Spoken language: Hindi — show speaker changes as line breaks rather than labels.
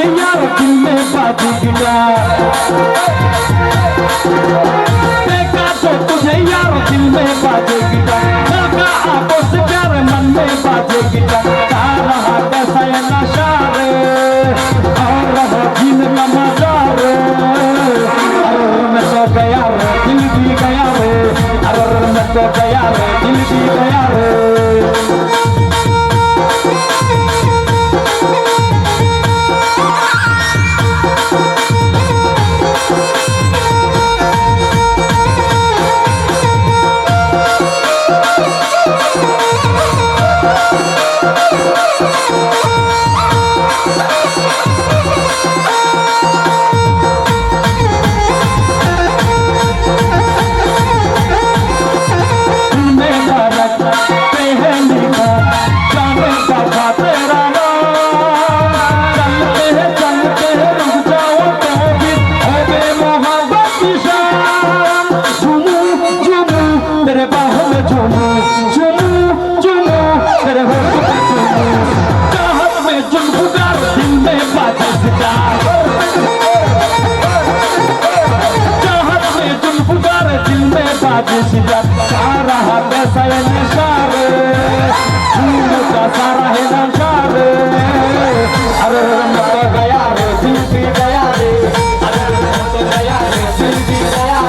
यार दिल में बाजी गिटार देखा तो तुझे यार दिल में बाजे गिटार लगा आंखों से प्यार मन में बाजे गिटार गा रहा कैसा ये नशा रे और रहा जीने का मजा रे अरे मैं तो गया रे दिल भी गया रे अरे मैं तो गया रे दिल भी गया रे रहा कैसा ये नशा रे झूम का सारा है नशा रे अरे मैं तो गया रे दिल भी गया रे अरे मैं तो गया रे दिल भी गया